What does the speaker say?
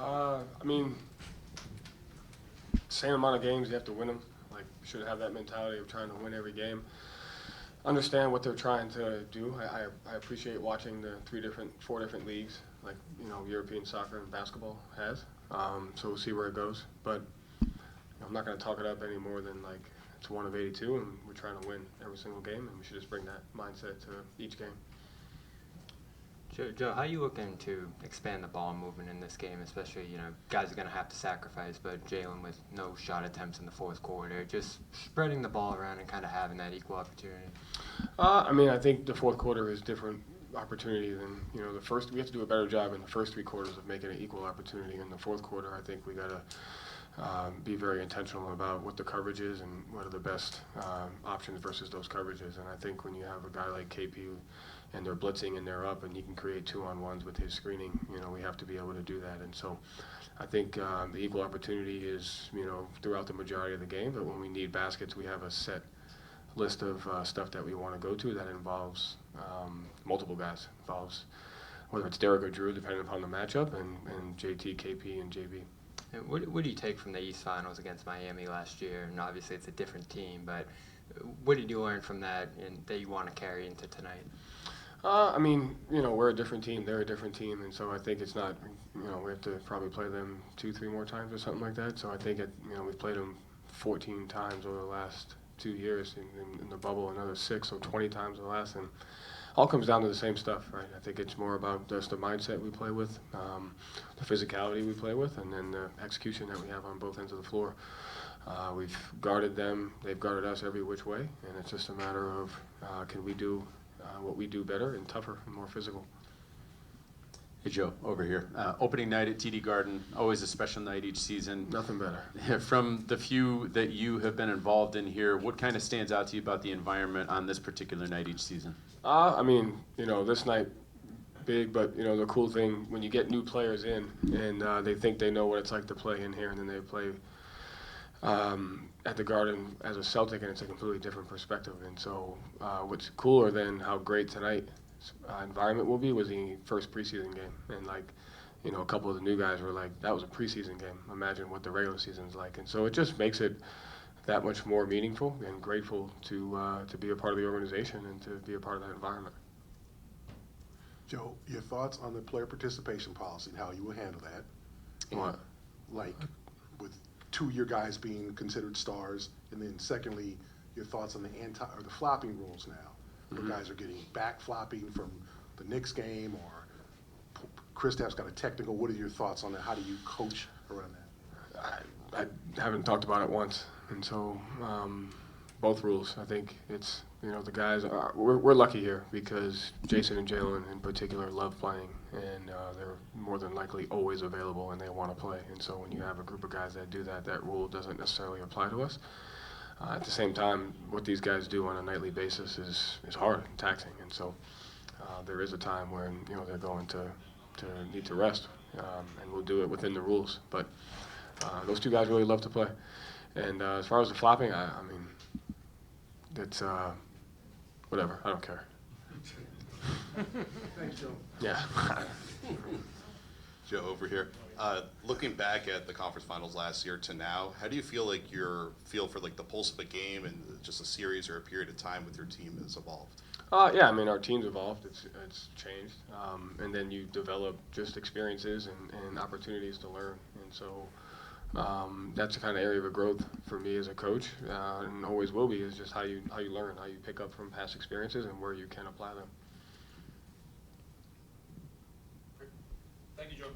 I mean, same amount of games, you have to win them. Like, you should have that mentality of trying to win every game. Understand what they're trying to do. I appreciate watching the four different leagues, like, European soccer and basketball has. So we'll see where it goes. But I'm not going to talk it up any more than, like, it's 1 of 82, and we're trying to win every single game, and we should just bring that mindset to each game. Joe, how are you looking to expand the ball movement in this game, especially, guys are going to have to sacrifice, but Jalen with no shot attempts in the fourth quarter, just spreading the ball around and kind of having that equal opportunity? I think the fourth quarter is different opportunity than, the first. We have to do a better job in the first 3 quarters of making an equal opportunity. In the fourth quarter, I think we got to be very intentional about what the coverage is and what are the best options versus those coverages. And I think when you have a guy like KP and they're blitzing and they're up and he can create 2-on-1s with his screening, we have to be able to do that. And so I think the equal opportunity is, throughout the majority of the game, but when we need baskets, we have a set list of stuff that we want to go to that involves multiple guys. Involves whether it's Derek or Drew, depending upon the matchup, and JT, KP, and JB. And what do you take from the East Finals against Miami last year? And obviously it's a different team, but what did you learn from that and that you want to carry into tonight? We're a different team. They're a different team, and so I think it's not, we have to probably play them 2-3 more times or something like that. So I think we've played them 14 times over the last 2 years in the bubble, another 6, so 20 times in the last, and all comes down to the same stuff, right? I think it's more about just the mindset we play with, the physicality we play with, and then the execution that we have on both ends of the floor. We've guarded them, they've guarded us every which way, and it's just a matter of can we do what we do better and tougher and more physical. Hey, Joe, over here. Opening night at TD Garden, always a special night each season. Nothing better. From the few that you have been involved in here, what kind of stands out to you about the environment on this particular night each season? This night, big, but, the cool thing, when you get new players in and they think they know what it's like to play in here, and then they play at the Garden as a Celtic, and it's a completely different perspective. And so what's cooler than how great tonight's environment will be was the first preseason game. And, a couple of the new guys were like, that was a preseason game. Imagine what the regular season's like. And so it just makes it that much more meaningful and grateful to be a part of the organization and to be a part of that environment. Joe, your thoughts on the player participation policy and how you will handle that? What? Like with 2 of your guys being considered stars, and then secondly, your thoughts on the flopping rules now, where guys are getting back flopping from the Knicks game, or Kristaps got a technical. What are your thoughts on that? How do you coach around that? I haven't talked about it once, and so both rules. I think it's the guys we're lucky here because Jason and Jalen in particular love playing, and they're more than likely always available and they want to play. And so when you have a group of guys that do that, that rule doesn't necessarily apply to us. At the same time, what these guys do on a nightly basis is hard and taxing, and so there is a time when they're going to need to rest, and we'll do it within the rules. But those 2 guys really love to play. And as far as the flopping, I mean, it's whatever. I don't care. Thanks, Joe. Yeah. Joe, over here. Looking back at the conference finals last year to now, how do you feel like your feel for like the pulse of a game and just a series or a period of time with your team has evolved? Our team's evolved. It's changed, and then you develop just experiences and opportunities to learn. And so that's the kind of area of growth for me as a coach, and always will be, is just how you learn, how you pick up from past experiences and where you can apply them. Thank you, Joe.